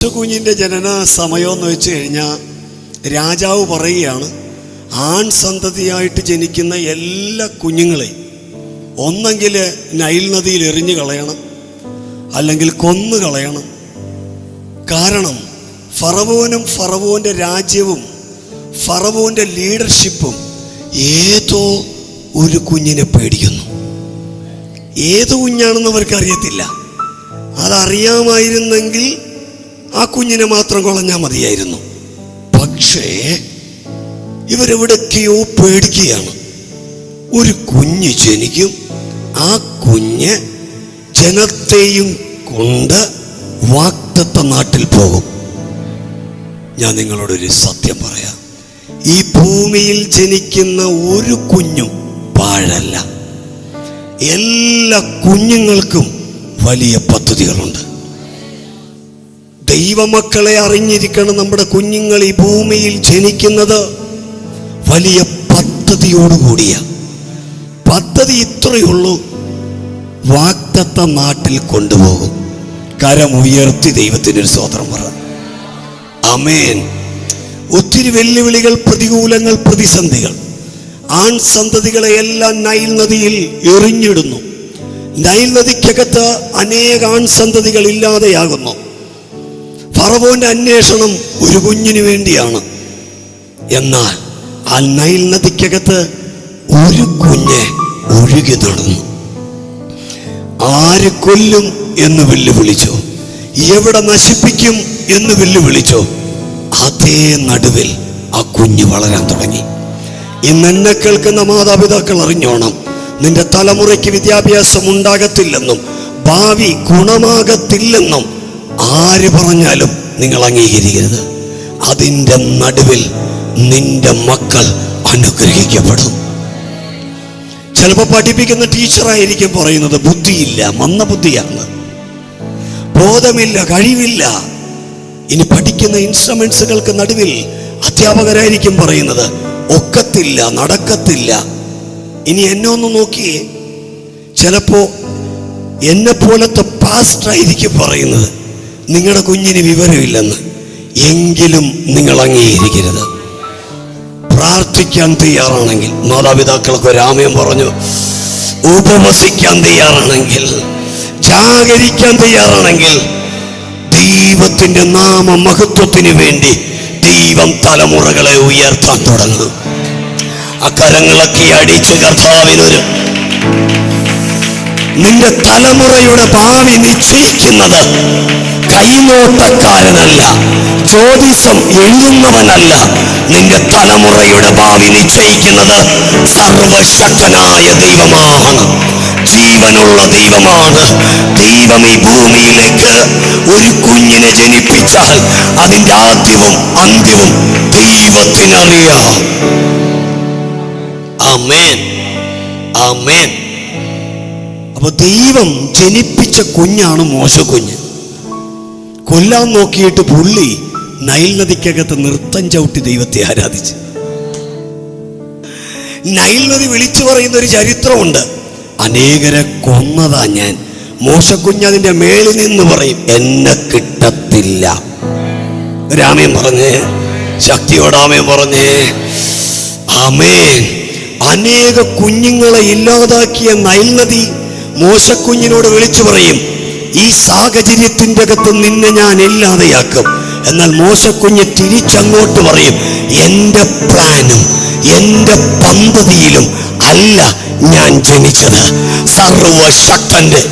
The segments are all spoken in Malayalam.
കുഞ്ഞിൻ്റെ ജനന സമയമെന്ന് വെച്ച് കഴിഞ്ഞാൽ രാജാവ് പറയുകയാണ്, ആൺ സന്തതിയായിട്ട് ജനിക്കുന്ന എല്ലാ കുഞ്ഞുങ്ങളെയും ഒന്നെങ്കിൽ നൈൽ നദിയിൽ എറിഞ്ഞു കളയണം, അല്ലെങ്കിൽ കൊന്നു കളയണം. കാരണം ഫറവോനും ഫറവോൻ്റെ രാജ്യവും ഫറവോൻ്റെ ലീഡർഷിപ്പും ഏതോ ഒരു കുഞ്ഞിനെ പേടിക്കുന്നു. ഏത് കുഞ്ഞാണെന്ന് അവർക്കറിയത്തില്ല. അതറിയാമായിരുന്നെങ്കിൽ ആ കുഞ്ഞിനെ മാത്രം കൊളഞ്ഞാൽ മതിയായിരുന്നു. പക്ഷേ ഇവരെവിടൊക്കെയോ പേടിക്കുകയാണ്. ഒരു കുഞ്ഞ് ജനിക്കും, ആ കുഞ്ഞ് ജനത്തെയും കൊണ്ട് വാഗ്ദത്ത നാട്ടിൽ പോകും. ഞാൻ നിങ്ങളോടൊരു സത്യം പറയാം, ഈ ഭൂമിയിൽ ജനിക്കുന്ന ഒരു കുഞ്ഞും പാഴല്ല. എല്ലാ കുഞ്ഞുങ്ങൾക്കും വലിയ പദ്ധതികളുണ്ട്. ദൈവമക്കളെ അറിഞ്ഞിരിക്കണം, നമ്മുടെ കുഞ്ഞുങ്ങൾ ഈ ഭൂമിയിൽ ജനിക്കുന്നത് വലിയ പദ്ധതിയോടുകൂടിയ പദ്ധതി. ഇത്രയുള്ളൂ, വാഗ്ദത്ത നാട്ടിൽ കൊണ്ടുപോകും. കരമുയർത്തി ദൈവത്തിനൊരു സ്തോത്രം പറ. ആമേൻ. ഒത്തിരി വെല്ലുവിളികൾ, പ്രതികൂലങ്ങൾ, പ്രതിസന്ധികൾ. ആൺ സന്തതികളെ എല്ലാം നൈൽ നദിയിൽ എറിഞ്ഞിടുന്നു. നൈൽ നദിക്കകത്ത് അനേക ആൺ സന്തതികൾ ഇല്ലാതെയാകുന്നു. ഫറവോന്റെ അന്വേഷണം ഒരു കുഞ്ഞിന് വേണ്ടിയാണ്. എന്നാൽ ആ നൈൽ നദിക്കകത്ത് ഒരു കുഞ്ഞ് ഒഴുകി നടന്നു. ആര് കൊല്ലും എന്ന് വെല്ലുവിളിച്ചോ, എവിടെ നശിപ്പിക്കും എന്ന് വെല്ലുവിളിച്ചോ, അതേ നടുവിൽ ആ കുഞ്ഞ് വളരാൻ തുടങ്ങി. ഇന്ന് എന്നെ കേൾക്കുന്ന മാതാപിതാക്കൾ അറിഞ്ഞോണം, നിന്റെ തലമുറയ്ക്ക് വിദ്യാഭ്യാസം ഉണ്ടാകത്തില്ലെന്നും ഭാവി ഗുണമാകത്തില്ലെന്നും ആര് പറഞ്ഞാലും നിങ്ങൾ അംഗീകരിക്കരുത്. അതിൻ്റെ നടുവിൽ നിന്റെ മക്കൾ അനുഗ്രഹിക്കപ്പെടും. ചിലപ്പോൾ പഠിപ്പിക്കുന്ന ടീച്ചറായിരിക്കും പറയുന്നത് ബുദ്ധിയില്ല, മന്ദബുദ്ധിയാണ്, ബോധമില്ല, കഴിവില്ല. ഇനി പഠിക്കുന്ന ഇൻസ്ട്രുമെന്റ്സുകൾക്ക് നടുവിൽ അധ്യാപകരായിരിക്കും പറയുന്നത് ഒക്കത്തില്ല, നടക്കത്തില്ല. ഇനി എന്നെ ഒന്ന് നോക്കിയേ, ചിലപ്പോ എന്നെ പോലത്തെ പാസ്റ്ററായിരിക്കും പറയുന്നത് നിങ്ങളുടെ കുഞ്ഞിന് വിവരമില്ലെന്ന്. എങ്കിലും നിങ്ങൾ അംഗീകരിക്കരുത്. പ്രാർത്ഥിക്കാൻ തയ്യാറാണെങ്കിൽ, മാതാപിതാക്കൾക്ക് ഒരാമയം പറഞ്ഞു, ഉപവസിക്കാൻ തയ്യാറാണെങ്കിൽ, ജാഗരിക്കാൻ തയ്യാറാണെങ്കിൽ, ദൈവത്തിന്റെ നാമ മഹത്വത്തിന് വേണ്ടി ദൈവം തലമുറകളെ ഉയർത്താൻ തുടങ്ങും. അക്കരങ്ങളൊക്കെ അടിച്ച് കർത്താവിനൊരു, നിന്റെ തലമുറയുടെ ഭാവി നിശ്ചയിക്കുന്നത് കൈനോട്ടക്കാരനല്ല, ജ്യോതിഷം എഴുതുന്നവനല്ല. നിന്റെ തലമുറയുടെ ഭാവി നിശ്ചയിക്കുന്നത് സർവശക്തനായ ദൈവമാണ്, ജീവനുള്ള ദൈവമാണ്. ദൈവം ഈ ഭൂമിയിലേക്ക് ഒരു കുഞ്ഞിനെ ജനിപ്പിച്ചാൽ അതിൻ്റെ ആദ്യവും അന്ത്യവും ദൈവത്തിനറിയാം. ആമേൻ, ആമേൻ. അപ്പൊ ദൈവം ജനിപ്പിച്ച കുഞ്ഞാണ് മോശക്കുഞ്ഞ്. കൊല്ലാൻ നോക്കിയിട്ട് പുള്ളി നൈൽ നദിക്കകത്ത് നൃത്തം ചവിട്ടി ദൈവത്തെ ആരാധിച്ചു. നൈൽ നദി വിളിച്ചു പറയുന്ന ഒരു ചരിത്രമുണ്ട്, അനേകരെ കൊന്നതാ ഞാൻ. മോശക്കുഞ്ഞ് അതിന്റെ മേളിൽ നിന്ന് പറയും, എന്നെ കിട്ടത്തില്ല. രാമേൻ പറഞ്ഞേ, ശക്തിയോടാമേൻ പറഞ്ഞേ. ആമേൻ. അനേക കുഞ്ഞുങ്ങളെ ഇല്ലാതാക്കിയ നൈൽ നദി മോശക്കുഞ്ഞിനോട് വിളിച്ചു പറയും, ഈ സാഹചര്യത്തിൻ്റെ അകത്ത് നിന്നെ ഞാൻ ഇല്ലാതെയാക്കും. എന്നാൽ മോശക്കുഞ്ഞ് തിരിച്ചങ്ങോട്ട് പറയും, എൻ്റെ പ്ലാനും എൻ്റെ പദ്ധതിയിലും അല്ല ഞാൻ ജനിച്ചത്. സർവശക്തന്റെ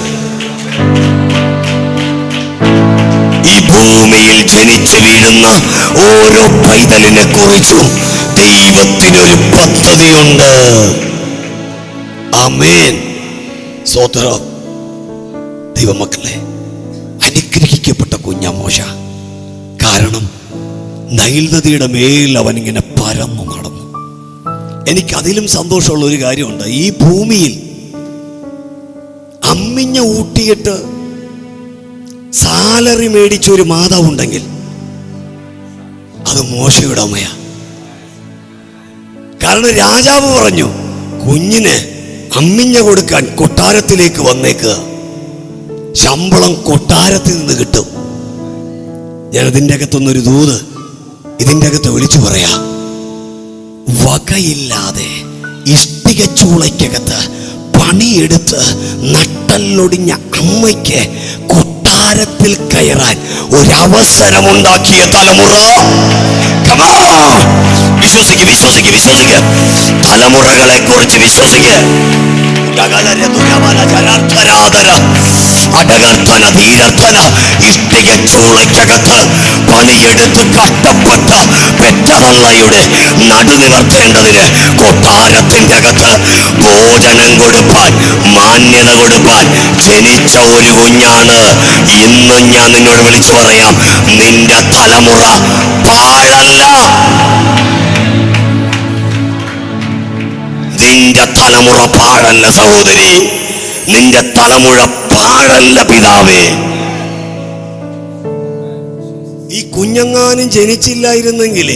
ഈ ഭൂമിയിൽ ജനിച്ചു വീഴുന്ന ഓരോ പൈതലിനെ കുറിച്ചും ദൈവത്തിനൊരു പദ്ധതിയുണ്ട്. ആമേൻ. സ്തോത്രം. ദൈവമക്കളെ, അനുഗ്രഹിക്കപ്പെട്ട കുഞ്ഞാ മോശ. കാരണം നൈൽ നദിയുടെ മേൽ അവനിങ്ങനെ പരന്നു നടന്നു. എനിക്കതിലും സന്തോഷമുള്ള ഒരു കാര്യമുണ്ട്. ഈ ഭൂമിയിൽ അമ്മിഞ്ഞ ഊട്ടിയിട്ട് സാലറി മേടിച്ച ഒരു മാതാവുണ്ടെങ്കിൽ അത് മോശയുടെ അമ്മയാ. കാരണം രാജാവ് പറഞ്ഞു, കുഞ്ഞിന് അമ്മിഞ്ഞ കൊടുക്കാൻ കൊട്ടാരത്തിലേക്ക് വന്നേക്കുക. ശമ്പളം കൊട്ടാരത്തിൽ നിന്ന് കിട്ടും. ഞാനതിൻ്റെ അകത്തുനിന്നൊരു ദൂത് ഇതിൻ്റെ അകത്ത് വിളിച്ചു പറയാ. വകയില്ലാതെ ഇഷ്ടിക ചൂളയ്ക്കകത്ത് പണിയെടുത്ത് നട്ടല്ലൊടിഞ്ഞ അമ്മയ്ക്ക് കൊട്ടാരത്തിൽ കയറാൻ ഒരവസരമുണ്ടാക്കിയ തലമുറ. വിശ്വസിക്കുക. തലമുറകളെ കുറിച്ച് വിശ്വസിക്കുക. ഇഷ്ടിക ചൂളയ്ക്കകത്ത് പണിയെടുത്ത് കഷ്ടപ്പെട്ട് പെറ്റതള്ളയുടെ നടുനിവർത്തേണ്ടതിന് കൊട്ടാരത്തിന്റെ അകത്ത് ഭോജനം കൊടുപ്പാൻ, മാന്യത കൊടുപ്പാൻ ജനിച്ച ഒരു കുഞ്ഞാണ്. ഇന്ന് ഞാൻ നിന്നോട് വിളിച്ചു പറയാം, നിന്റെ തലമുറ പാഴല്ല. നിന്റെ തലമുറ പാഴല്ല സഹോദരി, നിന്റെ തലമുറ പാഴല്ല പിതാവേ. ഈ കുഞ്ഞങ്ങാനും ജനിച്ചില്ലായിരുന്നെങ്കിൽ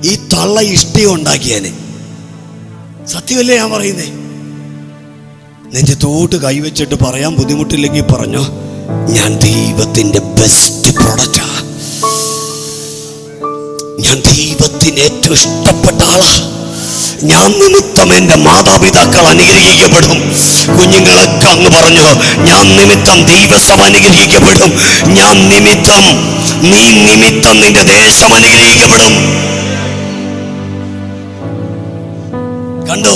ഈ തള്ള ഇഷ്ടി ഉണ്ടാക്കിയാനെ. സത്യമല്ലേ ഞാൻ പറയുന്നേ? നെഞ്ചത്തോട്ട് കൈവച്ചിട്ട് പറയാൻ ബുദ്ധിമുട്ടില്ലെങ്കിൽ പറഞ്ഞോ, ഞാൻ ദൈവത്തിന്റെ ബെസ്റ്റ് പ്രൊഡക്റ്റാ, ഞാൻ ദൈവത്തിന് ഏറ്റവും ഇഷ്ടപ്പെട്ട ആളാ, ഞാൻ നിമിത്തം എന്റെ മാതാപിതാക്കൾ അനുഗ്രഹിക്കപ്പെടും. കുഞ്ഞുങ്ങളൊക്കെ അങ്ങ് പറഞ്ഞു, ഞാൻ നിമിത്തം ദൈവസഭ അനുഗ്രഹിക്കപ്പെടും, ഞാൻ നിമിത്തം, നീ നിമിത്തം നിന്റെ ദേശം അനുഗ്രഹിക്കപ്പെടും. കണ്ടോ,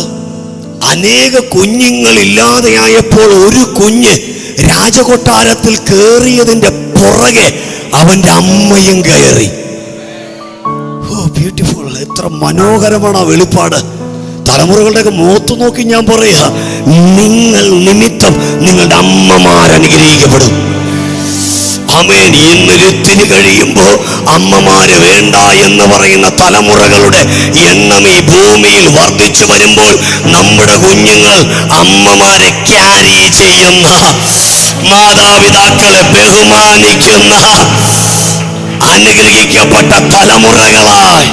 അനേക കുഞ്ഞുങ്ങൾ ഇല്ലാതെയായപ്പോൾ ഒരു കുഞ്ഞ് രാജകൊട്ടാരത്തിൽ കയറിയതിന്റെ പുറകെ അവന്റെ അമ്മയും കയറി. ബ്യൂട്ടിഫുൾ. എത്ര മനോഹരമാണ് ആ വെളിപ്പാട്. തലമുറകളുടെ മുഖത്ത് നോക്കി ഞാൻ പറയാ, നിങ്ങൾ നിമിത്തം നിങ്ങളുടെ അമ്മമാർ അനുഗ്രഹിക്കപ്പെടും. ആമേൻ. ഇന്നൊരുത്തിന് കഴിയുമ്പോ അമ്മമാര് വേണ്ട എന്ന് പറയുന്ന തലമുറകളുടെ എണ്ണം ഈ ഭൂമിയിൽ വർദ്ധിച്ചു വരുമ്പോൾ നമ്മുടെ കുഞ്ഞുങ്ങൾ അമ്മമാരെ ക്യാരി ചെയ്യുന്ന, മാതാപിതാക്കളെ ബഹുമാനിക്കുന്ന അനുഗ്രഹിക്കപ്പെട്ട തലമുറകളായി.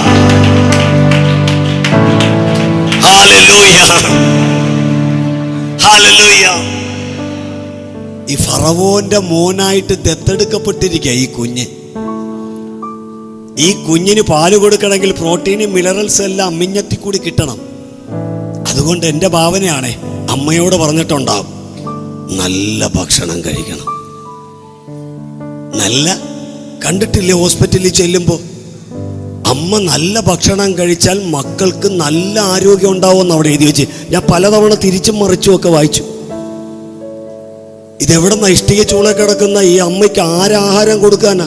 Hallelujah, hallelujah. ഈ ഫറവോന്റെ മോനായിട്ട് ദത്തെടുക്കപ്പെട്ടിരിക്കുക ഈ കുഞ്ഞ്. ഈ കുഞ്ഞിന് പാല് കൊടുക്കണമെങ്കിൽ പ്രോട്ടീനും മിനറൽസ് എല്ലാം അമ്മിഞ്ഞത്തിൽ കൂടി കിട്ടണം. അതുകൊണ്ട് എൻ്റെ ഭാവനയാണേ, അമ്മയോട് പറഞ്ഞിട്ടുണ്ടാവും, നല്ല ഭക്ഷണം കഴിക്കണം. നല്ല, കണ്ടിട്ടില്ലേ ഹോസ്പിറ്റലിൽ ചെല്ലുമ്പോൾ അമ്മ നല്ല ഭക്ഷണം കഴിച്ചാൽ മക്കൾക്ക് നല്ല ആരോഗ്യം ഉണ്ടാവുമെന്ന് അവിടെ എഴുതി വെച്ച്. ഞാൻ പലതവണ തിരിച്ചും മറിച്ചും ഒക്കെ വായിച്ചു. ഇതെവിടെ നിന്ന് ഇഷ്ടിക ചൂള കിടക്കുന്ന ഈ അമ്മയ്ക്ക് ആരാഹാരം കൊടുക്കാനാ?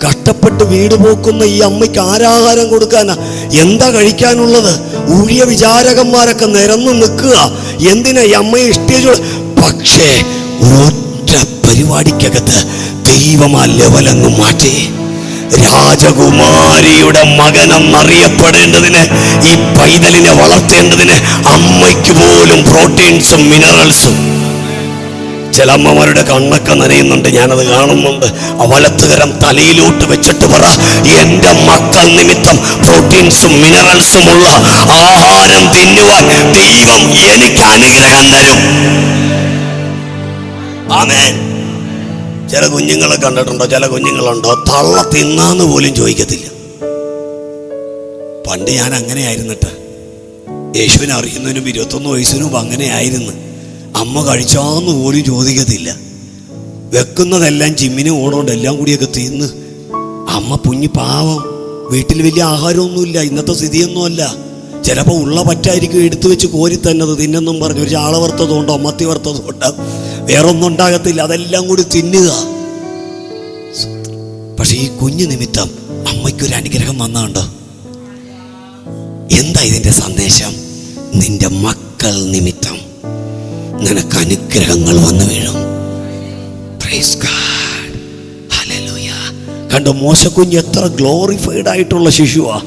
കഷ്ടപ്പെട്ട് വീട് പോക്കുന്ന ഈ അമ്മയ്ക്ക് ആരാഹാരം കൊടുക്കാനാ? എന്താ കഴിക്കാനുള്ളത്? ഊഴിയ വിചാരകന്മാരൊക്കെ നിരന്ന് നിൽക്കുക. എന്തിനാ ഈ അമ്മയെ ഇഷ്ടിക ചൂള? പക്ഷേ ഒരൊറ്റ പരിപാടിക്കകത്ത് ദൈവം ആ ലെവലങ്ങ് മാറ്റി. രാജകുമാരിയുടെ മകനെന്നറിയപ്പെടേണ്ടതിന്, ഈ പൈതലിനെ വളർത്തേണ്ടതിന് അമ്മയ്ക്ക് പോലും പ്രോട്ടീൻസും മിനറൽസും. ചില അമ്മമാരുടെ കണ്ണൊക്കെ നനയുന്നുണ്ട്, ഞാനത് കാണുന്നുണ്ട്. വലത്തുകരം തലയിലോട്ട് വെച്ചിട്ട് പറ, എന്റെ മക്കൾ നിമിത്തം പ്രോട്ടീൻസും മിനറൽസും ഉള്ള ആഹാരം തിന്നുവാൻ ദൈവം എനിക്ക് അനുഗ്രഹം തരും. ആമേൻ. ചില കുഞ്ഞുങ്ങളെ കണ്ടിട്ടുണ്ടോ? ചില കുഞ്ഞുങ്ങളുണ്ടോ തള്ള തിന്നാന്ന് പോലും ചോദിക്കത്തില്ല. പണ്ട് ഞാൻ അങ്ങനെ ആയിരുന്നിട്ട്, യേശുവിനെ അറിയുന്നതിനും 21 വയസ്സിനും അങ്ങനെ ആയിരുന്നു. അമ്മ കഴിച്ചാന്ന് പോലും ചോദിക്കത്തില്ല. വെക്കുന്നതെല്ലാം ജിമ്മിന് ഓണോണ്ട് എല്ലാം കൂടിയൊക്കെ തിന്ന്. അമ്മ കുഞ്ഞി പാവം, വീട്ടിൽ വലിയ ആഹാരമൊന്നുമില്ല, ഇന്നത്തെ സ്ഥിതിയൊന്നുമല്ല. ചിലപ്പോൾ ഉള്ള പറ്റായിരിക്കും എടുത്തു വെച്ച് കോരി തന്നത് തിന്നെന്നും പറഞ്ഞു. ഒരു ചാള വറുത്തതുകൊണ്ടോ മത്തി വറുത്തതുകൊണ്ടോ വേറൊന്നും ഉണ്ടാകത്തില്ല, അതെല്ലാം കൂടി തിന്നുക. പക്ഷെ ഈ കുഞ്ഞു നിമിത്തം അമ്മയ്ക്കൊരു അനുഗ്രഹം വന്നുണ്ടോ? എന്താ ഇതിന്റെ സന്ദേശം? നിന്റെ മക്കൾ നിമിത്തം നിനക്ക് അനുഗ്രഹങ്ങൾ വന്നു വീഴും. Praise God, hallelujah. കണ്ടോ, മോശക്കുഞ്ഞ് എത്ര ഗ്ലോറിഫൈഡ് ആയിട്ടുള്ള ശിശുവാ.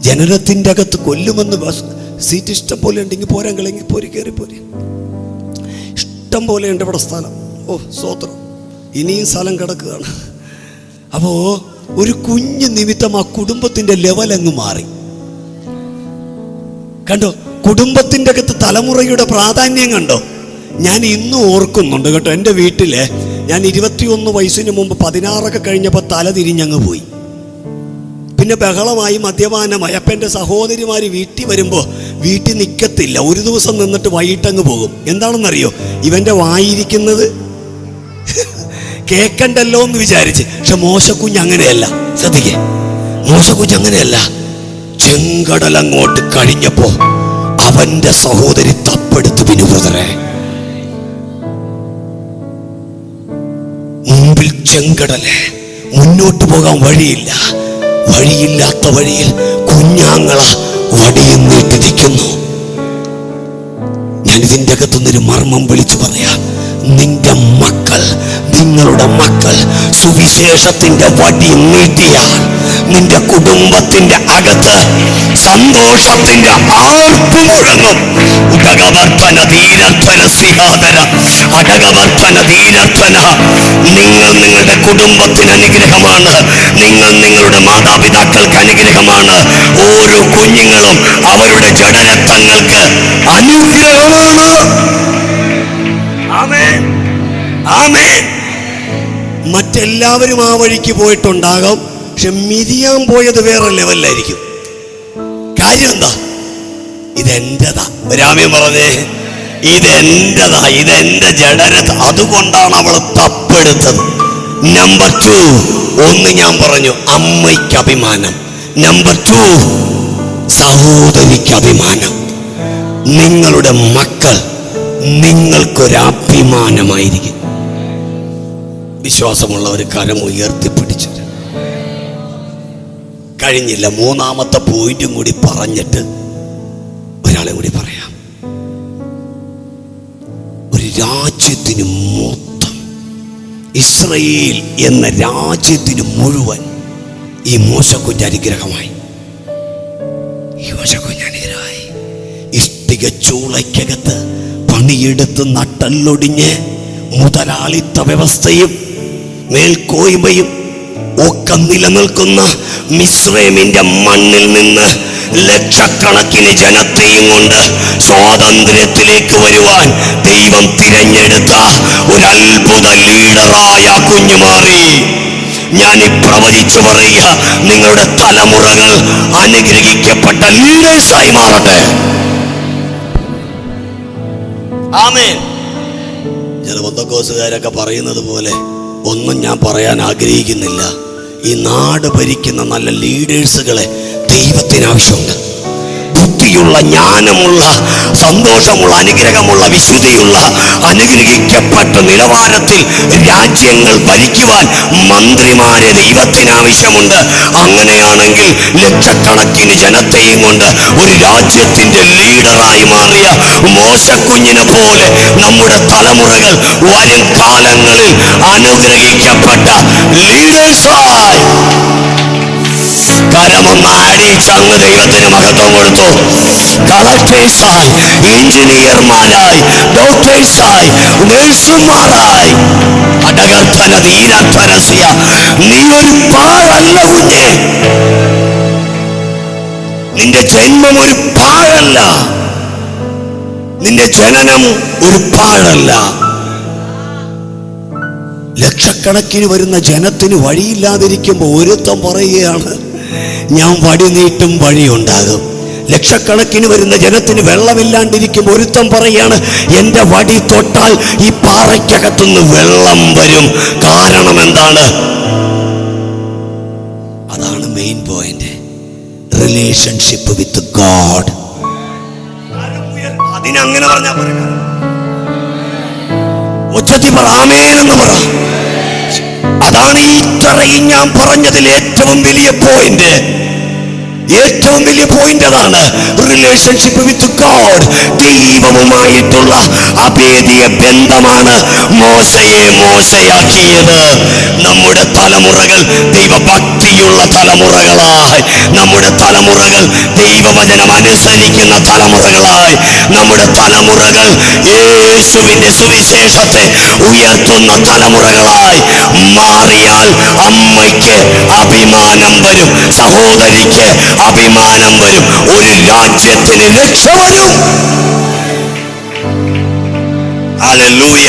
ജനനത്തിന്റെ അകത്ത് കൊല്ലുമെന്ന് സീറ്റ് ഇഷ്ടം പോലെ ഉണ്ടെങ്കിൽ പോരാൻ കളെങ്കിൽ പോരി കയറി പോരി. ഇഷ്ടം പോലെ ഉണ്ട് ഇവിടെ സ്ഥലം. ഓ സ്വോത്രം, ഇനിയും സ്ഥലം കിടക്കുകയാണ്. അപ്പോ ഒരു കുഞ്ഞ് നിമിത്തം ആ കുടുംബത്തിന്റെ ലെവൽ അങ്ങ് മാറി. കണ്ടോ, കുടുംബത്തിന്റെ അകത്ത് തലമുറയുടെ പ്രാധാന്യം കണ്ടോ? ഞാൻ ഇന്നും ഓർക്കുന്നുണ്ട് കേട്ടോ. എൻ്റെ വീട്ടിലെ ഞാൻ 21 വയസ്സിന് മുമ്പ് 16 കഴിഞ്ഞപ്പോൾ തല തിരിഞ്ഞങ്ങ് പോയി. പിന്നെ ബഹളമായി, മദ്യപാനമായി. അപ്പം എൻ്റെ സഹോദരിമാർ വീട്ടിൽ വരുമ്പോൾ വീട്ടിൽ നിൽക്കത്തില്ല. ഒരു ദിവസം നിന്നിട്ട് വൈകിട്ടങ്ങ് പോകും. എന്താണെന്നറിയോ? ഇവൻ്റെ വായിരിക്കുന്നത് കേൾക്കണ്ടല്ലോ എന്ന് വിചാരിച്ച്. പക്ഷെ മോശക്കുഞ്ഞ് അങ്ങനെയല്ല. ശ്രദ്ധിക്കേ, മോശക്കുഞ്ഞ് അങ്ങനെയല്ല. ചെങ്കടൽ അങ്ങോട്ട് കഴിഞ്ഞപ്പോ അവന്റെ സഹോദരി തപ്പെടുത്ത് പിന്നുബ്രദറെ. മുമ്പിൽ ചെങ്കടല്, മുന്നോട്ട് പോകാൻ വഴിയില്ല. വഴിയില്ലാത്ത വഴിയിൽ കുഞ്ഞാങ്ങള വടിയും നീട്ടി നിൽക്കുന്നു. ഞാൻ ഇതിൻ്റെ അകത്തുനിന്നൊരു മർമ്മം വിളിച്ചു പറയാം. നിന്റെ മക്കൾ, നിങ്ങളുടെ മക്കൾ സുവിശേഷത്തിന്റെ വടി നീട്ടിയാൽ നിന്റെ കുടുംബത്തിന്റെ അകത്ത് സന്തോഷത്തിന്റെ ആർപ്പ് മുഴങ്ങും. നിങ്ങൾ നിങ്ങളുടെ കുടുംബത്തിന് അനുഗ്രഹമാണ്. നിങ്ങൾ നിങ്ങളുടെ മാതാപിതാക്കൾക്ക് അനുഗ്രഹമാണ്. ഓരോ കുഞ്ഞുങ്ങളും അവരുടെ ജഡരത്നങ്ങൾക്ക് അനുഗ്രഹമാണ്. ആമേൻ, ആമേൻ. മറ്റെല്ലാവരും ആ വഴിക്ക് പോയിട്ടുണ്ടാകാം. പക്ഷെ മിരിയാൻ പോയത് വേറെ ലെവലിലായിരിക്കും. കാര്യം എന്താ? ഇതെന്റെതാ. രാമ്യം പറഞ്ഞേ, ഇതെന്റെതാ, ഇതെന്റെ ജഡരത്ത്. അതുകൊണ്ടാണ് അവൾ തപ്പെടുത്തത്. നമ്പർ 2, ഒന്ന് ഞാൻ പറഞ്ഞു, അമ്മയ്ക്ക് അഭിമാനം. നമ്പർ 2, സഹോദരിക്ക് അഭിമാനം. നിങ്ങളുടെ മക്കൾ നിങ്ങൾക്കൊരഭിമാനമായിരിക്കും. വിശ്വാസമുള്ളവർ കരം ഉയർത്തിപ്പിടിച്ചു. കഴിഞ്ഞില്ല, മൂന്നാമത്തെ പോയിന്റും കൂടി പറഞ്ഞിട്ട് ഒരാളെ കൂടി പറയാം. ഒരു രാജ്യത്തിന് മൊത്തം, ഇസ്രയേൽ എന്ന രാജ്യത്തിന് മുഴുവൻ ഈ മോശക്കുഞ്ഞ് അനുഗ്രഹമായി. ഈ മോശക്കുഞ്ഞ് അനുഗ്രഹമായി. ഇഷ്ടിക ചൂളയ്ക്കകത്ത് പണിയെടുത്ത് നട്ടല്ലൊടിഞ്ഞ് മുതലാളിത്ത വ്യവസ്ഥയും മേൽക്കോയ്മയും ഒക്കെ നിലനിൽക്കുന്ന മിസ്രൈമിന്റെ മണ്ണിൽ നിന്ന് ലക്ഷക്കണക്കിന് ജനത്തെയും കൊണ്ട് സ്വാതന്ത്ര്യത്തിലേക്ക് വരുവാൻ ദൈവം തിരഞ്ഞെടുത്ത ഒരു അത്ഭുത ലീഡറായ കുഞ്ഞു മാറി. ഞാൻ ഈ പ്രവചിച്ചു പറയുക, നിങ്ങളുടെ തലമുറകൾ അനുഗ്രഹിക്കപ്പെട്ട ലീഡേഴ്സായി മാറട്ടെ. ആമേൻ. ചില പെന്തക്കോസ്തുകാരൊക്കെ പറയുന്നത് പോലെ ഒന്നും ഞാൻ പറയാൻ ആഗ്രഹിക്കുന്നില്ല. ഈ നാട് ഭരിക്കുന്ന നല്ല ലീഡേഴ്സുകളെ ദൈവത്തിന് ആവശ്യമുണ്ട്. ബുദ്ധിയുള്ള, ജ്ഞാനമുള്ള, സന്തോഷമുള്ള, അനുഗ്രഹമുള്ള, വിശുദ്ധിയുള്ള, അനുഗ്രഹിക്കപ്പെട്ട നിലവാരത്തിൽ രാജ്യങ്ങൾ ഭരിക്കുവാൻ മന്ത്രിമാരെ ദൈവത്തിന് ആവശ്യമുണ്ട്. അങ്ങനെയാണെങ്കിൽ ലക്ഷക്കണക്കിന് ജനത്തെയും കൊണ്ട് ഒരു രാജ്യത്തിന്റെ ലീഡറായി മാറിയ മോശക്കുഞ്ഞിനെ പോലെ നമ്മുടെ തലമുറകൾ വരും കാലങ്ങളിൽ അനുഗ്രഹിക്കപ്പെട്ട ലീഡേഴ്സായി കരമൊന്നാടിച്ചങ്ങ് ദൈവത്തിന് മഹത്വം കൊടുത്തു. കളക്ടേഴ്സായി, എഞ്ചിനീയർമാരായി, ഡോക്ടേഴ്സായി, നഴ്സുമാരായി. അടകർത്തന ദീനത്വരസ്യ. നീ ഒരു പാഴല്ല കുഞ്ഞെ. നിന്റെ ജന്മം ഒരു പാഴല്ല. നിന്റെ ജനനം ഒരു പാഴല്ല. ലക്ഷക്കണക്കിന് വരുന്ന ജനത്തിന് വഴിയില്ലാതിരിക്കുമ്പോൾ ഒരുത്തം പറയുകയാണ്, ഞാൻ വടി നീട്ടും വഴിയുണ്ടാകും. ലക്ഷക്കണക്കിന് വരുന്ന ജനത്തിന് വെള്ളമില്ലാണ്ടിരിക്കുമ്പോൾ ഒരുത്തം പറയാണ്, എൻ്റെ വടി തൊട്ടാൽ ഈ പാറയ്ക്കകത്തുനിന്ന് വെള്ളം വരും. കാരണം എന്താണ്? അതാണ് main point. Relationship with God. അതിനങ്ങനെ പറഞ്ഞാ പറയാ, ഉച്ചത്തിൽ പറ, ആമേൻ എന്ന് പറ. അതാണ് ഈ ഇത്രയും ഞാൻ പറഞ്ഞതിൽ ഏറ്റവും വലിയ പോയിന്റ്. ഏറ്റവും വലിയ പോയിന്റ് അതാണ്. Relationship with God. ദൈവവുമായിട്ടുള്ള അഭേദ്യ ബന്ധമാണ് മോശയെ മോശയാക്കിയത്. നമ്മുടെ തലമുറകൾ ദൈവഭക്തിയുള്ള തലമുറകളായി, നമ്മുടെ തലമുറകൾ ദൈവവചനം അനുസരിക്കുന്ന തലമുറകളായി, നമ്മുടെ തലമുറകൾ യേശുവിന്റെ സുവിശേഷത്തെ ഉയർത്തുന്ന തലമുറകളായി മാറിയാൽ അമ്മയ്ക്ക് അഭിമാനം വരും, സഹോദരിക്ക് അഭിമാനം വരും, ഒരു രാജ്യത്തിന് രക്ഷ വരും. ഹല്ലേലൂയ.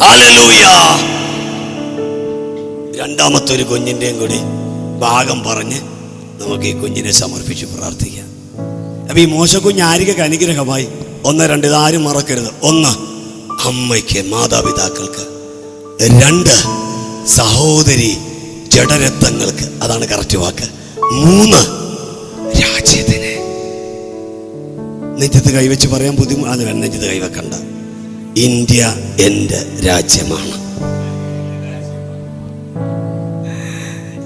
ഹല്ലേലൂയ. രണ്ടാമത്തെ ഒരു കുഞ്ഞിൻ്റെയും കൂടി ഭാഗം പറഞ്ഞ് നമുക്ക് ഈ കുഞ്ഞിനെ സമർപ്പിച്ച് പ്രാർത്ഥിക്കാം. അപ്പൊ ഈ മോശക്കുഞ്ഞ് ആരിക്കൊക്കെ അനുഗ്രഹമായി? 1, 2 ഇതാരും മറക്കരുത്. 1 അമ്മയ്ക്ക്, മാതാപിതാക്കൾക്ക്. 2 സഹോദരി ജഡരത്വങ്ങൾക്ക്, അതാണ് കറക്റ്റ് വാക്ക്. 3 രാജ്യത്തിന്. നെഞ്ചത്ത് കൈവച്ച് പറയാൻ ബുദ്ധിമുട്ട്, നെഞ്ചത്ത് കൈവെക്കണ്ട. ഇന്ത്യ എൻ്റെ രാജ്യമാണ്.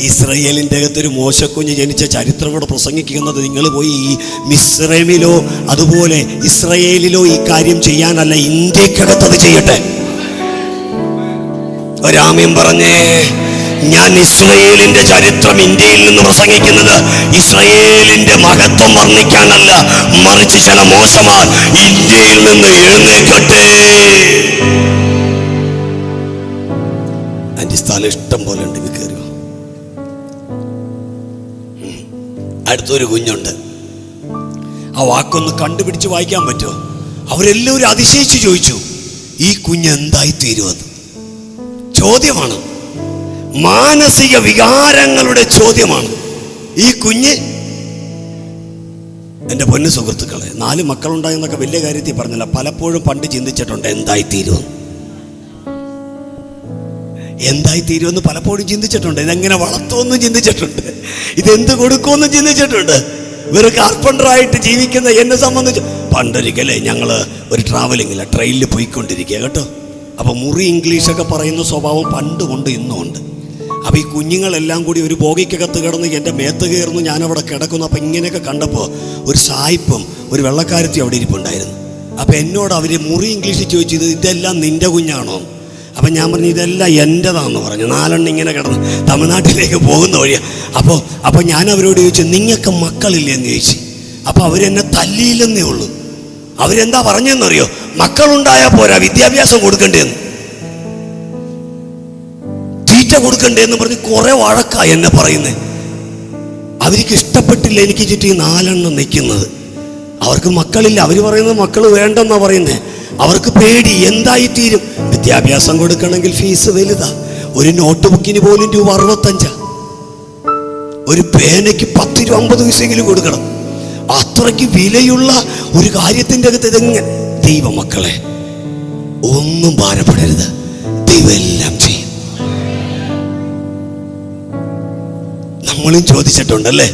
ഇസ്രയേലിൻ്റെ അകത്തൊരു മോശക്കുഞ്ഞ് ജനിച്ച ചരിത്രം കൂടെ പ്രസംഗിക്കുന്നത് നിങ്ങൾ പോയി ഈ മിസ്രൈമിലോ അതുപോലെ ഇസ്രയേലിലോ ഈ കാര്യം ചെയ്യാനല്ല, ഇന്ത്യക്കകത്തത് ചെയ്യട്ടെ. ഒരാമ്യം പറഞ്ഞേ. ഞാൻ ഇസ്രയേലിന്റെ ചരിത്രം ഇന്ത്യയിൽ നിന്ന് പ്രസംഗിക്കുന്നത് ഇസ്രയേലിന്റെ മഹത്വം വർണ്ണിക്കാനല്ല, മറിച്ച് ചില മോശമാർ ഇന്ത്യയിൽ നിന്ന് എഴുന്നേൽക്കട്ടെ. അതിന്റെ സ്ഥലം ഇഷ്ടം പോലെ ഉണ്ട്, കയറി. അടുത്തൊരു കുഞ്ഞുണ്ട്. ആ വാക്കൊന്ന് കണ്ടുപിടിച്ച് വായിക്കാൻ പറ്റുമോ? അവരെല്ലാവരും അതിശയിച്ച് ചോദിച്ചു, ഈ കുഞ്ഞ് എന്തായി തീരുമെന്ന്. ചോദ്യമാണ്, മാനസിക വികാരങ്ങളുടെ ചോദ്യമാണ്. ഈ കുഞ്ഞ്, എൻ്റെ പൊന്നു സുഹൃത്തുക്കളെ, 4 മക്കളുണ്ടായെന്നൊക്കെ വലിയ കാര്യത്തിൽ പറഞ്ഞില്ല, പലപ്പോഴും പണ്ട് ചിന്തിച്ചിട്ടുണ്ട് എന്തായി തീരുമെന്ന്. എന്തായിത്തീരുമെന്ന് പലപ്പോഴും ചിന്തിച്ചിട്ടുണ്ട്. ഇതെങ്ങനെ വളർത്തുമെന്നും ചിന്തിച്ചിട്ടുണ്ട്. ഇതെന്ത് കൊടുക്കുമെന്നും ചിന്തിച്ചിട്ടുണ്ട്. വെറും കാർപ്പൻ്ററായിട്ട് ജീവിക്കുന്ന എന്നെ സംബന്ധിച്ച് പണ്ടൊരിക്കലേ ഞങ്ങൾ ഒരു ട്രാവലിങ്ങില്ല, ട്രെയിനിൽ പോയിക്കൊണ്ടിരിക്കുക കേട്ടോ. അപ്പോൾ മുറി ഇംഗ്ലീഷൊക്കെ പറയുന്ന സ്വഭാവം പണ്ടുകൊണ്ട് ഇന്നുമുണ്ട്. അപ്പോൾ ഈ കുഞ്ഞുങ്ങളെല്ലാം കൂടി ഒരു ബോഗിക്കകത്ത് കിടന്ന് എൻ്റെ മേത്ത് കയറുന്നു, ഞാനവിടെ കിടക്കുന്നു. അപ്പോൾ ഇങ്ങനെയൊക്കെ കണ്ടപ്പോൾ ഒരു സായിപ്പും ഒരു വെള്ളക്കാരത്തി അവിടെ ഇരിപ്പുണ്ടായിരുന്നു. അപ്പോൾ എന്നോട് അവർ മുറി ഇംഗ്ലീഷിൽ ചോദിച്ചത്, ഇതെല്ലാം നിൻ്റെ കുഞ്ഞാണോ? അപ്പം ഞാൻ പറഞ്ഞു ഇതെല്ലാം എൻ്റെതാണെന്ന് പറഞ്ഞു. 4 ഇങ്ങനെ കിടന്ന് തമിഴ്നാട്ടിലേക്ക് പോകുന്ന വഴിയാണ്. അപ്പോൾ ഞാൻ അവരോട് ചോദിച്ചു, നിങ്ങൾക്ക് മക്കളില്ലെന്ന് ചോദിച്ചു. അപ്പോൾ അവരെന്നെ തല്ലിയില്ലെന്നേ ഉള്ളൂ. അവരെന്താ പറഞ്ഞെന്നറിയോ? മക്കളുണ്ടായാൽ പോരാ, വിദ്യാഭ്യാസം കൊടുക്കണ്ടേന്ന്, തീറ്റ കൊടുക്കണ്ടേന്ന് പറഞ്ഞ് കുറെ വഴക്കായി എന്നെ പറയുന്നത്. അവർക്ക് ഇഷ്ടപ്പെട്ടില്ല എനിക്ക് ചുറ്റും 4 നിൽക്കുന്നത്. അവർക്ക് മക്കളില്ല, അവർ പറയുന്നത് മക്കൾ വേണ്ടെന്നാ പറയുന്നത്. അവർക്ക് പേടി, എന്തായിത്തീരും. വിദ്യാഭ്യാസം കൊടുക്കണമെങ്കിൽ ഫീസ് വലുതാ. ഒരു നോട്ട് ബുക്കിന് പോലും രൂപ 65, ഒരു പേനയ്ക്ക് 10 രൂപ 50 പൈസയെങ്കിലും കൊടുക്കണം. അത്രയ്ക്ക് വിലയുള്ള ഒരു കാര്യത്തിൻ്റെ അകത്ത് ഇതെങ്ങനെ? ദൈവമക്കളെ, ഒന്നും ഭാരപ്പെടരുത്, ദൈവം എല്ലാം ചെയ്യും. നമ്മളും ചോദിച്ചിട്ടുണ്ടല്ലേ,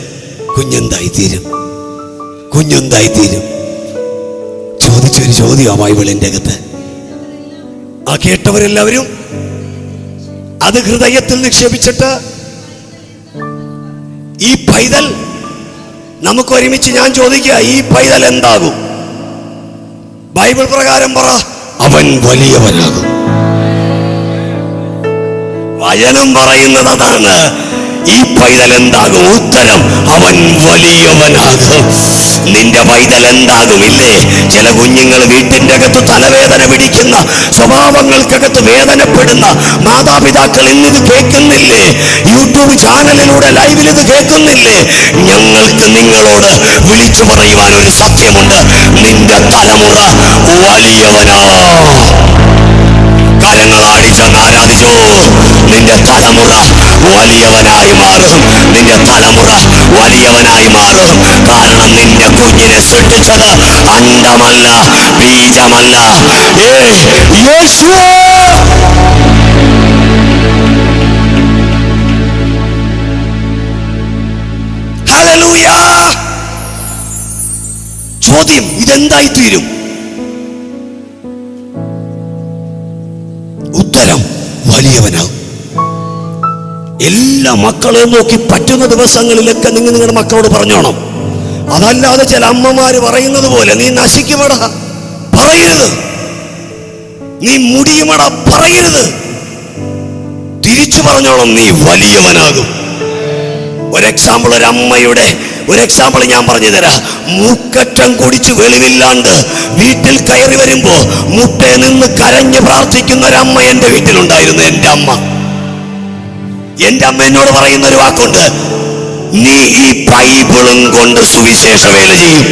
കുഞ്ഞെന്തായിത്തീരും, കുഞ്ഞെന്തായിത്തീരും. ചോദിച്ചൊരു ചോദ്യമാണ് ബൈബിളിൻ്റെ അകത്ത്. ആ കേട്ടവരെല്ലാവരും അത് ഹൃദയത്തിൽ നിക്ഷേപിച്ചിട്ട് ഈ പൈതൽ നമുക്ക് ഒരുമിച്ച് ഞാൻ ചോദിക്കുക, ഈ പൈതൽ എന്താകും? ബൈബിൾ പ്രകാരം പറ, അവൻ വലിയവനാകും. വചനം പറയുന്നത് അതാണ്. ഈ പൈതൽ എന്താകും? ഉത്തരം, അവൻ വലിയവനാകും. നിന്റെ പൈതൽ എന്താകും? ഇല്ലേ, ചില കുഞ്ഞുങ്ങൾ വീട്ടിൻ്റെ അകത്ത് തലവേദന പിടിക്കുന്ന, സ്വഭാവങ്ങൾക്കകത്ത് വേദനപ്പെടുന്ന മാതാപിതാക്കൾ ഇന്നിത് കേൾക്കുന്നില്ലേ? യൂട്യൂബ് ചാനലിലൂടെ ലൈവിൽ ഇത് കേൾക്കുന്നില്ലേ? ഞങ്ങൾക്ക് നിങ്ങളോട് വിളിച്ചു പറയുവാൻ ഒരു സത്യമുണ്ട്, നിന്റെ തലമുറ വലിയവനാ. കരങ്ങൾ അടിച്ചൊന്ന് ആരാധിച്ചോ. നിന്റെ തലമുറ വലിയവനായി മാറും. നിന്റെ തലമുറ വലിയവനായി മാറും. കാരണം നിന്റെ കുഞ്ഞിനെ സൃഷ്ടിച്ചത് അണ്ടമല്ല, ബീജമല്ല. യേശുവേ, ഹല്ലേലൂയ. ചോദ്യം, ഇതെന്തായിത്തീരും? ഉത്തരം, വലിയവനാകും. എല്ലാ മക്കളെയും നോക്കി പറ്റുന്ന ദിവസങ്ങളിലൊക്കെ നിങ്ങൾ നിങ്ങളുടെ മക്കളോട് പറഞ്ഞോണം. അതല്ലാതെ ചില അമ്മമാര് പറയുന്നത് പോലെ നീ നശിക്കുമട പറയരുത്, നീ മുടിയുമട പറയരുത്. തിരിച്ചു പറഞ്ഞോണം, നീ വലിയവനാകും. ഒരു എക്സാമ്പിൾ ഞാൻ പറഞ്ഞു തരാം. മൂക്കറ്റം കുടിച്ച് വെളിവില്ലാണ്ട് വീട്ടിൽ കയറി വരുമ്പോ മുട്ടേ നിന്ന് കരഞ്ഞ് പ്രാർത്ഥിക്കുന്ന ഒരമ്മ എൻ്റെ വീട്ടിലുണ്ടായിരുന്നു. എൻ്റെ അമ്മ എന്നോട് പറയുന്ന ഒരു വാക്കുണ്ട്, നീ ഈ ബൈബിളും കൊണ്ട് സുവിശേഷ വേല ചെയ്യും.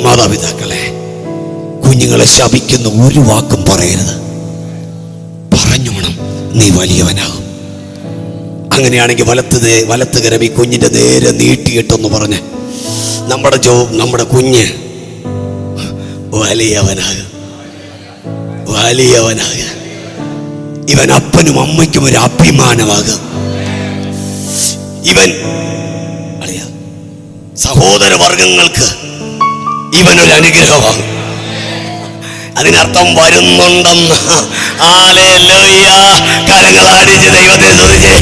മാതാപിതാക്കളെ, കുഞ്ഞുങ്ങളെ മക്കളെ ശപിക്കുന്ന ഒരു വാക്കും പറയരുത്. പറഞ്ഞോണം, നീ വലിയവനാകും. അങ്ങനെയാണെങ്കിൽ വലത്ത് കരം ഈ കുഞ്ഞിന്റെ നേരെ നീട്ടിയിട്ടെന്ന് പറഞ്ഞ് നമ്മുടെ കുഞ്ഞ് വലിയവനാകും. ഇവൻ അപ്പനും അമ്മയ്ക്കും ഒരു അഭിമാനമാകും. ഇവൻ സഹോദര വർഗങ്ങൾക്ക് ഇവനൊരു അനുഗ്രഹമാകും. അതിനർത്ഥം വരുന്നുണ്ടെന്ന്. ഹല്ലേലൂയ. കരങ്ങൾ അടിച്ച് ദൈവത്തെ സ്തുതിച്ച്.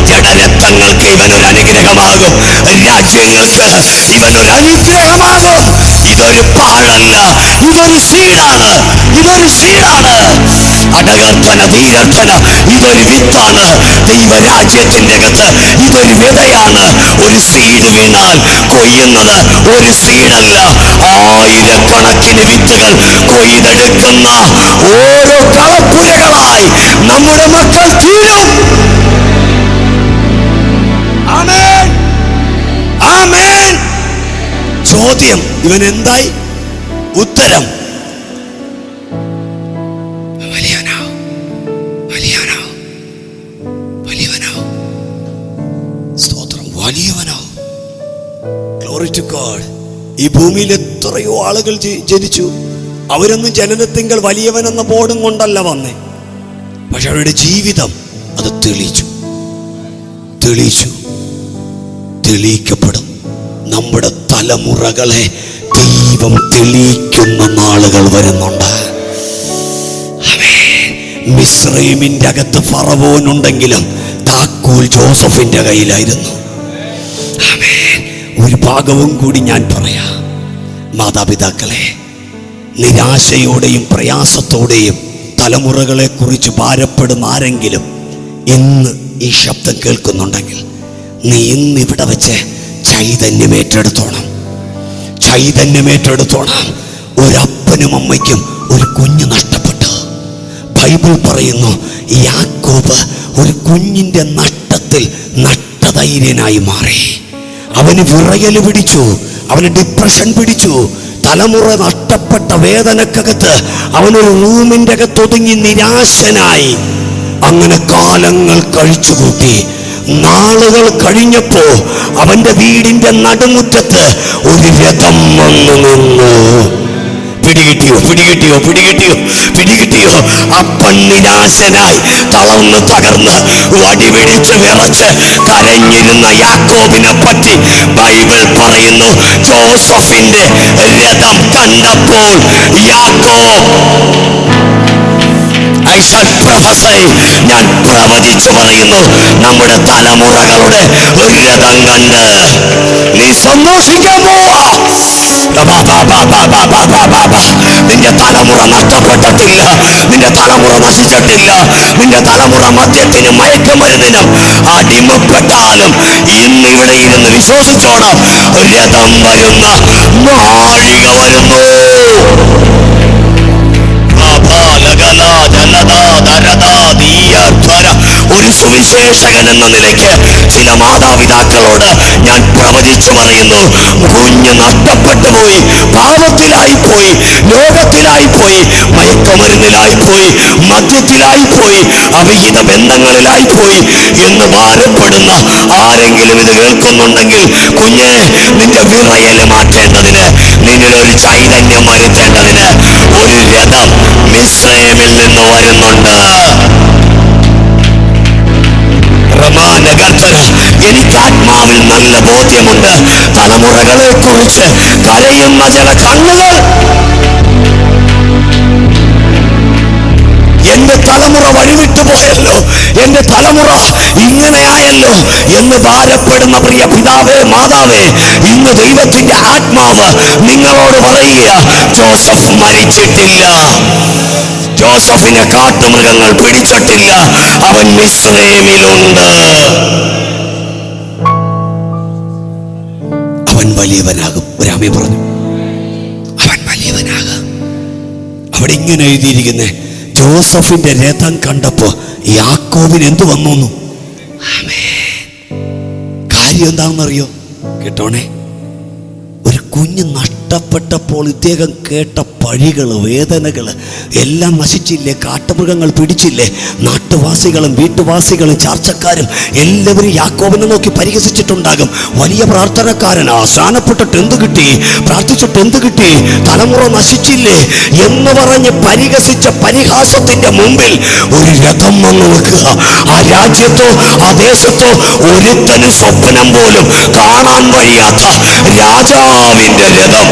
ജഡരത്വങ്ങൾക്ക് ഇവനൊരു അനുഗ്രഹമാകും. രാജ്യങ്ങൾക്ക് ഇവനൊരു അനുഗ്രഹമാകും. ഇതൊരു പാഴല്ല, ഇതൊരു സീഡാണ്. അടകർത്തന ധീരർത്ഥന ഇതൊരു വിത്താണ്. ദൈവരാജ്യത്തിന്റെ അകത്ത് ഇതൊരു വിതയാണ്. ഒരു സീഡ് വീണാൽ കൊയ്യുന്നത് ഒരു സീഡല്ല, ആയിരക്കണക്കിന് വിത്തുകൾ കൊയ്തെടുക്കുന്ന ഓരോ കളപ്പുരകളായി നമ്മുടെ മക്കൾ തീരും. ആമേൻ, ആമേൻ. ചോദ്യം, ഇവൻ എന്തായി? ഉത്തരം, വലിയവനാവും. Glory to God. ഈ ഭൂമിയിൽ എത്രയോ ആളുകൾ ജനിച്ചു. അവരൊന്നും ജനനത്തിങ്കൽ വലിയവൻ എന്ന ബോർഡും കൊണ്ടല്ല വന്നേ. പക്ഷെ അവരുടെ ജീവിതം അത് തെളിയിക്കപ്പെടും. നമ്മുടെ തലമുറകളെ ദൈവം തെളിയിക്കുന്ന നാളുകൾ വരുന്നുണ്ട്. മിസ്രൈമിന്റെ അകത്ത് ഫറവോൻ ഉണ്ടെങ്കിലും താക്കോൽ ജോസഫിന്റെ കയ്യിലായിരുന്നു. ഒരു ഭാഗവും കൂടി ഞാൻ പറയാം. മാതാപിതാക്കളെ, നിരാശയോടെയും പ്രയാസത്തോടെയും തലമുറകളെ കുറിച്ച് ഭാരപ്പെടുന്ന ആരെങ്കിലും ഇന്ന് ഈ ശബ്ദം കേൾക്കുന്നുണ്ടെങ്കിൽ, നീ ഇന്നിവിടെ വെച്ച് ചൈതന്യമേറ്റെടുത്തോണം. ഒരപ്പനും അമ്മയ്ക്കും ഒരു കുഞ്ഞ് നഷ്ടപ്പെട്ടു. ബൈബിൾ പറയുന്നു, യാക്കോബ് ഒരു കുഞ്ഞിന്റെ നഷ്ടത്തിൽ നഷ്ടധൈര്യനായി മാറി. അവന് വിറയൽ പിടിച്ചു, അവന് ഡിപ്രഷൻ പിടിച്ചു. തലമുറ നഷ്ടപ്പെട്ട വേദനക്കകത്ത് അവനൊരു റൂമിന്റെ അകത്ത് ഒതുങ്ങി നിരാശനായി. അങ്ങനെ കാലങ്ങൾ കഴിച്ചുകൂട്ടി. നാളുകൾ കഴിഞ്ഞപ്പോ അവന്റെ വീടിന്റെ നടുമുറ്റത്ത് ഒരു രഥം വന്നു നിന്നു. പിടികിട്ടിയോ? അപ്പൻ നിരാശനായി തളർന്ന് തകർന്ന് വടിപിടിച്ച് വിറച്ച് കരഞ്ഞിരുന്ന യാക്കോബിനെ പറ്റി ബൈബിൾ പറയുന്നു, ജോസഫിന്റെ രഥം കണ്ടപ്പോൾ യാക്കോബ്, ഞാൻ പ്രവചിച്ചു പറയുന്നു, നമ്മുടെ തലമുറകളുടെ രഥം കണ്ട് നീ സന്തോഷിക്കാൻ പോവാ. നിന്റെ തലമുറ നഷ്ടപ്പെട്ടിട്ടില്ല, നിന്റെ തലമുറ നശിച്ചിട്ടില്ല. നിന്റെ തലമുറ മദ്യത്തിനും മയക്കുമരുന്നിനും അടിമപ്പെട്ടാലും ഇന്നിവിടെ ഇരുന്ന് വിശ്വസിച്ചോണം, രഥം വരുന്ന നാഴിക വരുന്നു. ഒരു സുവിശേഷകൻ എന്ന നിലയ്ക്ക് ചില മാതാപിതാക്കളോട് ഞാൻ പ്രവചിച്ചു പറയുന്നു, കുഞ്ഞ് നഷ്ടപ്പെട്ടു പോയി, പാപത്തിലായി പോയി, ലോകത്തിലായി പോയി, മയക്കുമരുന്നിലായി പോയി, മദ്യത്തിലായി പോയി, അവിഹിത ബന്ധങ്ങളിലായി പോയി എന്ന് ഭാരപ്പെടുന്ന ആരെങ്കിലും ഇത് കേൾക്കുന്നുണ്ടെങ്കിൽ, കുഞ്ഞെ, നിന്റെ വിറയല് മാറ്റേണ്ടതിന്, നിന്നിലൊരു ചൈതന്യം വരുത്തേണ്ടതിന് ഒരു രഥം മിസ്രൈമിൽ നിന്ന് വരുന്നുണ്ട്. എനിക്ക് ആത്മാവിൽ നല്ല ബോധ്യമുണ്ട്. തലമുറകളെ കുറിച്ച് കരയുന്ന ചില കണ്ണുകൾ, എന്റെ തലമുറ വഴിവിട്ടു പോയല്ലോ, എന്റെ തലമുറ ഇങ്ങനെയായല്ലോ എന്ന് ഭാരപ്പെടുന്ന പ്രിയ പിതാവേ, മാതാവേ, ഇന്ന് ദൈവത്തിന്റെ ആത്മാവ് നിങ്ങളോട് പറയുക, ജോസഫ് മരിച്ചിട്ടില്ല, ജോസഫിനെ കാട്ടുമൃഗങ്ങൾ പിടിച്ചിട്ടില്ല, അവൻ മിസ്രൈമിലുണ്ട്. അവൻ വലിയവനാകും. ഒരാമേ പറഞ്ഞു, അവൻ വലിയവനാകും. അവിടെ ഇങ്ങനെ എഴുതിയിരിക്കുന്നേ, ജോസഫിന്റെ രഥം കണ്ടപ്പോ യാക്കോബിന് എന്തു വന്നു? കാര്യം എന്താണെന്നറിയോ? കേട്ടോണേ, ഒരു കുഞ്ഞ് നഷ്ടപ്പെട്ടപ്പോൾ ഇദ്ദേഹം കേട്ട പഴികൾ, വേദനകൾ എല്ലാം നശിച്ചില്ലേ? കാട്ടുമൃഗങ്ങൾ പിടിച്ചില്ലേ? നാട്ടുവാസികളും വീട്ടുവാസികളും ചാർച്ചക്കാരും എല്ലാവരും യാക്കോബിനെ നോക്കി പരിഹസിച്ചിട്ടുണ്ടാകും. വലിയ പ്രാർത്ഥനക്കാരനാ, സ്നാനപ്പെട്ടിട്ട് എന്ത് കിട്ടി, പ്രാർത്ഥിച്ചിട്ട് എന്ത് കിട്ടി, തലമുറ നശിച്ചില്ലേ എന്ന് പറഞ്ഞ് പരിഹസിച്ച പരിഹാസത്തിന്റെ മുമ്പിൽ ഒരു രഥം വന്നു നിൽക്കുക. ആ രാജ്യത്തോ ആ ദേശത്തോ ഒരുത്തന് സ്വപ്നം പോലും കാണാൻ വയ്യാത്ത രാജാവിന്റെ രഥം.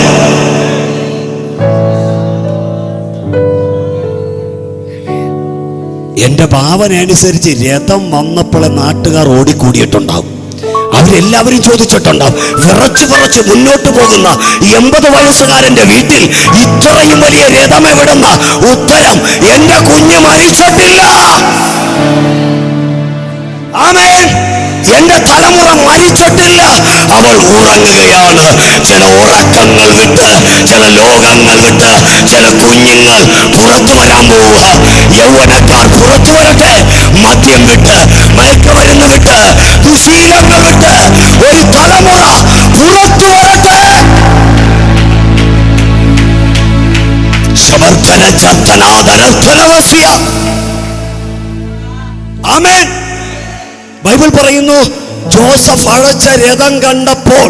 എന്റെ ഭാവന അനുസരിച്ച് രഥം വന്നപ്പോഴെ നാട്ടുകാർ ഓടിക്കൂടിയിട്ടുണ്ടാവും. അവരെല്ലാവരും ചോദിച്ചിട്ടുണ്ടാവും, വിറച്ച് മുന്നോട്ട് പോകുന്ന 80 വയസ്സുകാരന്റെ വീട്ടിൽ ഇത്രയും വലിയ രഥം എവിടുന്ന? ഉത്തരം, എന്റെ കുഞ്ഞ് മരിച്ചിട്ടില്ല. ആമേൻ. എന്റെ തലമുറ മരിച്ചിട്ടില്ല, അവൾ ഉറങ്ങുകയാണ്. ചില ഉറക്കങ്ങൾ വിട്ട്, ചില ലോകങ്ങൾ വിട്ട് ചില കുഞ്ഞുങ്ങൾ പുറത്തു വരാൻ പോവുക. യൗവനക്കാർ പുറത്തു വരട്ടെ. മദ്യം വിട്ട്, മയക്കുമരുന്ന് വിട്ട്, ദുശീലങ്ങൾ വിട്ട് ഒരു തലമുറ പുറത്തു വരട്ടെ. സമർത്ഥന ചത്തനാദരസ്ഥനവസ്യ. ആമേൻ. ബൈബിൾ പറയുന്നു, ജോസഫ് അഴച്ച രഥം കണ്ടപ്പോൾ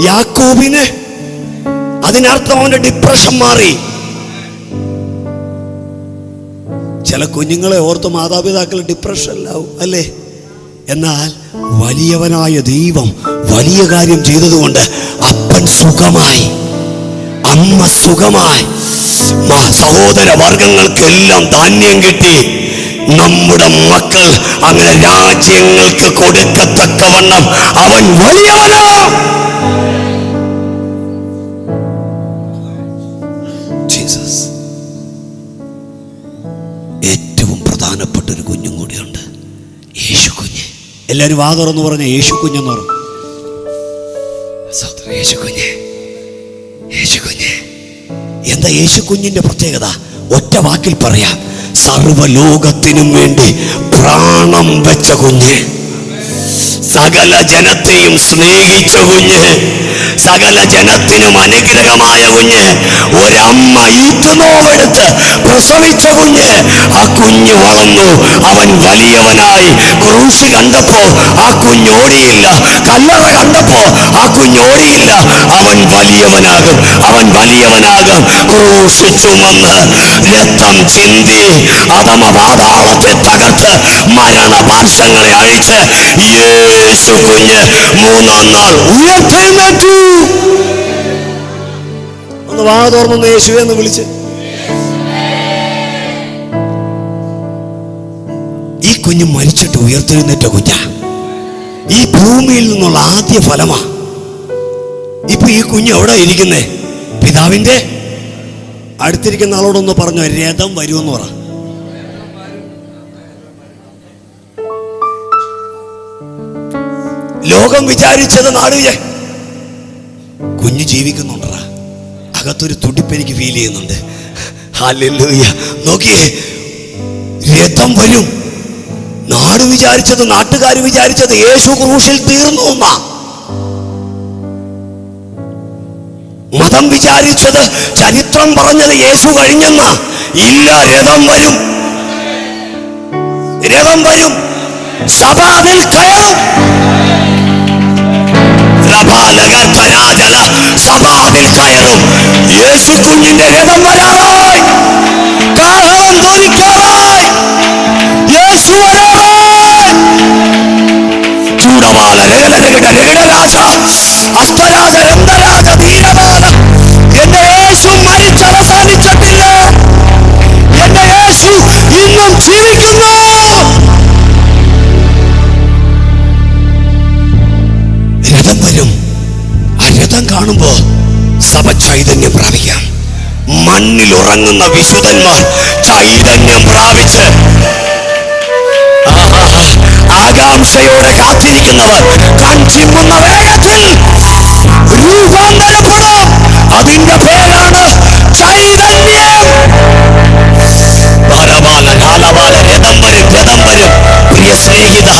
യാക്കോബിന്, അതിനർത്ഥം അവന്റെ ഡിപ്രഷൻ മാറി. ചില കുഞ്ഞുങ്ങളെ ഓർത്ത് മാതാപിതാക്കൾ ഡിപ്രഷനിലാവും അല്ലേ? എന്നാൽ വലിയവനായ ദൈവം വലിയ കാര്യം ചെയ്തതുകൊണ്ട് അപ്പൻ സുഖമായി, അമ്മ സുഖമായി, സഹോദര വർഗങ്ങൾക്കെല്ലാം ധാന്യം കിട്ടി. നമ്മുടെ മക്കൾ അങ്ങനെ രാജ്യങ്ങൾക്ക് കൊടുക്കത്തക്കവണ്ണം അവൻ വലിയവനാ. ജീസസ്. ഏറ്റവും പ്രധാനപ്പെട്ട ഒരു കുഞ്ഞും കൂടിയുണ്ട്, യേശു കുഞ്ഞ്. എല്ലാവരും വാ തുറന്ന് പറഞ്ഞ യേശു കുഞ്ഞെന്ന് പറഞ്ഞു. യേശു കുഞ്ഞ്, യേശു കുഞ്ഞ്. എന്താ യേശു കുഞ്ഞിന്റെ പ്രത്യേകത? ഒറ്റ വാക്കിൽ പറയാം, സർവലോകത്തിനും വേണ്ടി പ്രാണം വെച്ച കുഞ്ഞ്, സകല ജനത്തെയും സ്നേഹിച്ച കുഞ്ഞ്, സകല ജനത്തിനും അനുഗ്രഹമായ കുഞ്ഞ്, ഒരമ്മ ഈറ്റുനോവെടുത്ത് പ്രസവിച്ച കുഞ്ഞ്. ആ കുഞ്ഞ് വളർന്നു, അവൻ വലിയവനായി. ക്രൂശ് കണ്ടപ്പോ ആ കുഞ്ഞോടിയില്ല, കല്ലറ കണ്ടപ്പോ ആ കുഞ്ഞോടിയില്ല. അവൻ വലിയവനാകും, അവൻ വലിയവനാകും. ക്രൂശ് ചുമന്ന് രക്തം ചിന്തി അധമ പാതാളത്തെ തകർത്ത് മരണപാർശ്വങ്ങളെ അഴിച്ച് യേശു കുഞ്ഞ് 3-ാം നാൾ ഉയർത്തെഴുന്നേറ്റു. ഒന്ന് വാ തുറന്ന് യേശു എന്ന് വിളിച്ച്. ഈ കുഞ്ഞ് മരിച്ചിട്ട് ഉയർത്തെഴുന്നേറ്റ കുഞ്ഞാ. ഈ ഭൂമിയിൽ നിന്നുള്ള ആദ്യ ഫലമാ. ഇപ്പൊ ഈ കുഞ്ഞ് എവിടെ ഇരിക്കുന്നേ? പിതാവിന്റെ അടുത്തിരിക്കുന്ന ആളോടൊന്ന് പറഞ്ഞു, രഥം വരുമെന്ന് പറ. ലോകം വിചാരിച്ചത് നാടുകയെ കുഞ്ഞ് ജീവിക്കുന്നുണ്ടാ. അകത്തൊരു തുടിപ്പ് എനിക്ക് ഫീൽ ചെയ്യുന്നുണ്ട്. ഹല്ലേലൂയ. നോക്കിയേ, രഥം വരും. നാട് വിചാരിച്ചത്, നാട്ടുകാർ വിചാരിച്ചത് യേശു ക്രൂശിൽ തീർന്നു എന്നാ. മതം വിചാരിച്ചത്, ചരിത്രം പറഞ്ഞത് യേശു കഴിഞ്ഞെന്നാ. ഇല്ല, രഥം വരും, രഥം വരും. സഭ അതിൽ കയറും. സഭ അതിൽ കയറും. യേശു കുഞ്ഞിന്റെ രഥം വരാറായി, കാഹളം ധ്വനിക്കാറായി. യേശു വരാറായി. ചൂടമാല രഗടരഗട രഗടരാജ അഷ്ടരാജ രംഗരാജ ധീരപാല. എന്റെ യേശു മരിച്ച് അവസാനിച്ചിട്ടില്ല. എന്റെ യേശു ഇന്നും ജീവിക്കുന്നു. രഥം വരും. ആ രഥം കാണുമ്പോ സഭ ചൈതന്യം പ്രാപിക്കാം. മണ്ണിൽ ഉറങ്ങുന്ന വിശുദ്ധന്മാർ ചൈതന്യം പ്രാപിച്ച് ആകാംക്ഷയോടെ കാത്തിരിക്കുന്നവർ കൺചിമ്മുന്ന വേഗത്തിൽ രൂപാന്തരപ്പെടും. അതിന്റെ പേരാണ് ചൈതന്യം. രഥം വരും, രഥം വരും. പ്രിയ സ്നേഹിത,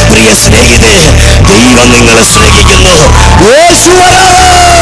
പ്രിയ സ്നേഹിതേ, ദൈവം നിങ്ങളെ സ്നേഹിക്കുന്നു. യേശു വരാറായി.